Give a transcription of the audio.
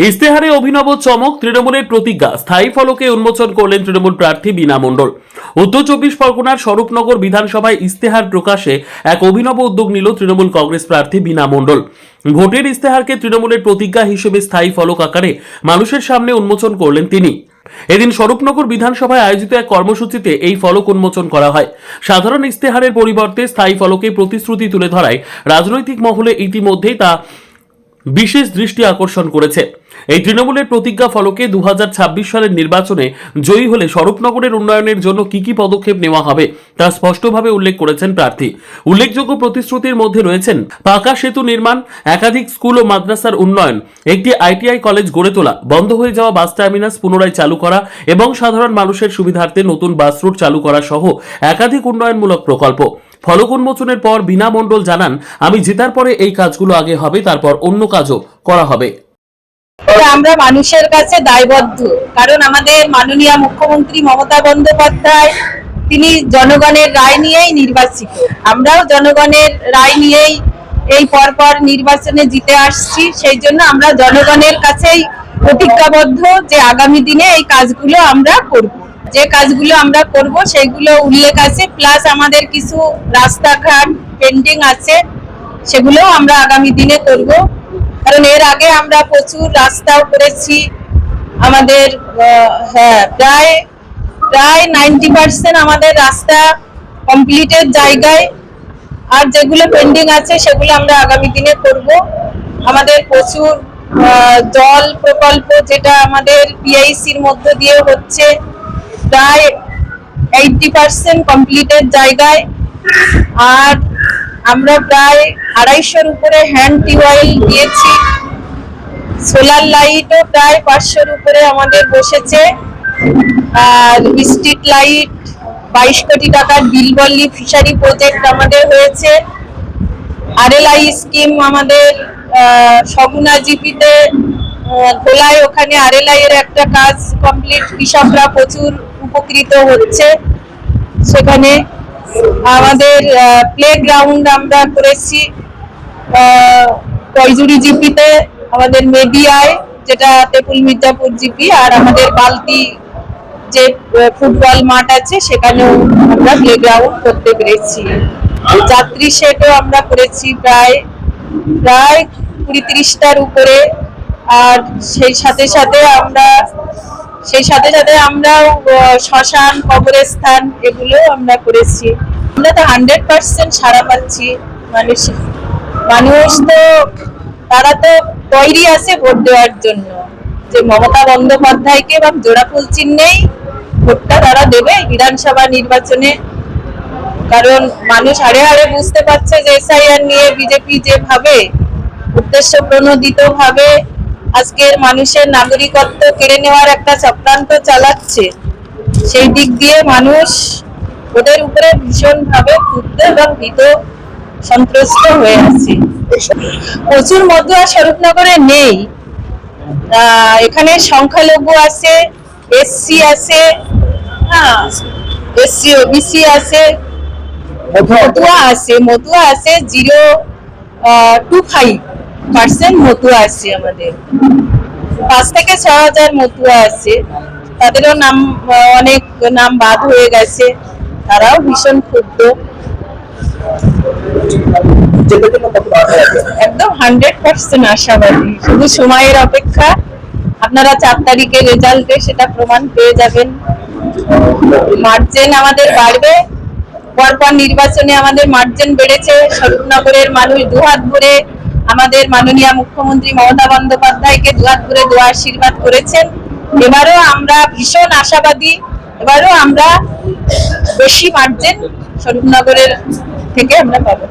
ইস্তেহারে অভিনব চমক, তৃণমূলের প্রতিজ্ঞা, স্থায়ী ফলকে উন্মোচন করলেন তৃণমূল প্রার্থী বীণা মণ্ডল। উত্তর চব্বিশ পরগনার স্বরূপনগর বিধানসভায় ইস্তেহার প্রকাশে এক অভিনব উদ্যোগ নিল তৃণমূল কংগ্রেস প্রার্থী বীণা মণ্ডল। ভোটের ইস্তেহারকে তৃণমূলের প্রতিজ্ঞা হিসেবে স্থায়ী ফলক আকারে মানুষের সামনে উন্মোচন করলেন তিনি। এদিন স্বরূপনগর বিধানসভায় আয়োজিত এক কর্মসূচিতে এই ফলক উন্মোচন করা হয়। সাধারণ ইস্তেহারের পরিবর্তে স্থায়ী ফলকে প্রতিশ্রুতি তুলে ধরায় রাজনৈতিক মহলে ইতিমধ্যেই তা বিশেষ দৃষ্টি আকর্ষণ করেছে। এই তৃণমূলের প্রতিজ্ঞা ফলকে 2026 সালের নির্বাচনে জয়ী হলে স্বরূপনগরের উন্নয়নের জন্য কি কি পদক্ষেপ নেওয়া হবে তা স্পষ্টভাবে উল্লেখ করেছেন প্রার্থী। উল্লেখযোগ্য প্রতিশ্রুতির মধ্যে রয়েছেন পাকা সেতু নির্মাণ, একাধিক স্কুল ও মাদ্রাসার উন্নয়ন, একটি আইটিআই কলেজ গড়ে তোলা, বন্ধ হয়ে যাওয়া বাস টার্মিনাস পুনরায় চালু করা এবং সাধারণ মানুষের সুবিধার্থে নতুন বাস রুট চালু করা সহ একাধিক উন্নয়নমূলক প্রকল্প। ফলক উন্মোচনের পর বীণা মণ্ডল জানান, আমি জেতার পরে এই কাজগুলো আগে হবে, তারপর অন্য কাজও করা হবে। আমরা মানুষের কাছে দায়বদ্ধ, কারণ আমাদের মাননীয় মুখ্যমন্ত্রী মমতা বন্দ্যোপাধ্যায় তিনি জনগণের রায় নিয়েই নির্বাচিত। আমরাও জনগণের রায় নিয়েই এই পরপর নির্বাচনে জিতে আসছি। সেই জন্য আমরা জনগণের কাছেই প্রতিজ্ঞাবদ্ধ যে আগামী দিনে এই কাজগুলো আমরা করব। যে কাজগুলো আমরা করব সেগুলো উল্লেখ আছে, প্লাস আমাদের কিছু রাস্তাঘাট পেন্ডিং আছে, সেগুলো আমরা আগামী দিনে করব। কারণ এর আগে আমরা প্রচুর রাস্তাও করেছি, আমাদের প্রায় 90% আমাদের রাস্তা কমপ্লিটের জায়গায়, আর যেগুলো পেন্ডিং আছে সেগুলো আমরা আগামী দিনে করব। আমাদের প্রচুর জল প্রকল্প, যেটা আমাদের পিআইসির মধ্য দিয়ে হচ্ছে, প্রায় 80% কমপ্লিটের জায়গায়। আর আমরা প্রায় 250-র উপরে হ্যান্ড টিউবওয়েল দিয়েছি। সোলার লাইটও প্রায় 500-র উপরে আমাদের বসেছে। আর স্ট্রিট লাইট 22 কোটি টাকার বিলবল্লী ফিশারি প্রজেক্ট আমাদের হয়েছে। আরএলআই স্কিম আমাদের সগুনা জিপিতে খোলায়, ওখানে আরএলআই এর একটা কাজ কমপ্লিট, কৃষকরা প্রচুর উপকৃত হচ্ছে সেখানে। আমাদের প্লেগ্রাউন্ড আমরা করেছি কয়জুরি জিপিতে, আমাদের মেডিয়ায় যেটা তেপুল মির্জাপুর জিপি, আর আমাদের বালতি যে ফুটবল মাঠ আছে সেখানেও আমরা প্লেগ্রাউন্ড করতে পেরেছি। যাত্রী শেডও আমরা করেছি প্রায় 20-30টার উপরে। আর সেই সাথে সাথে আমরা শ্মশান, কবরস্থান এগুলো আমরা করেছি। আমরা তো 100% সাড়া পাচ্ছি। মানুষ তো তারা তো তৈরি আছে ভোট দেওয়ার জন্য, যে মমতা বন্দ্যোপাধ্যায়কে এবং জোড়াফুল চিহ্নেই ভোটটা তারা দেবে বিধানসভা নির্বাচনে। কারণ মানুষ হাড়ে হাড়ে বুঝতে পারছে যে এসআইআর নিয়ে বিজেপি যেভাবে উদ্দেশ্য প্রণোদিত ভাবে আজকের মানুষের নাগরিকত্ব কেড়ে নেওয়ার একটা চক্রান্ত চালাচ্ছে, সেই দিক দিয়ে মানুষ ওদের উপরে ভীষণভাবে ক্ষুব্ধ এবং ভীত সন্ত্রস্ত হয়ে আছে। প্রচুর মতুয়া স্বরূপনগরে নেই, এখানে সংখ্যালঘু আছে, এসসি আছে, এসসি ওবিসি আছে, মতুয়া আছে 0.25% মতুয়া আছে। আমাদের 5 থেকে 6,000 মতুয়া আছে, তাদেরও নাম অনেক নাম বাদ হয়ে গেছে, তারাও ভীষণ ক্ষুব্ধ। একদম 100% আশাবাদী, শুধু সময়ের অপেক্ষা। আপনারা 4 তারিখের রেজাল্টে সেটা প্রমাণ পেয়ে যাবেন। মার্জিন আমাদের বাড়বে, পরপর নির্বাচনে আমাদের মার্জিন বেড়েছে। স্বরূপনগরের মানুষ দুহাত ভরে আমাদের মাননীয় মুখ্যমন্ত্রী মমতা বন্দ্যোপাধ্যায়কে দুহাত ভরে দোয়া আশীর্বাদ করেছেন। এবারও আমরা ভীষণ আশাবাদী, এবারও আমরা বেশি মার্জিন স্বরূপনগরের থেকে আমরা পাবো।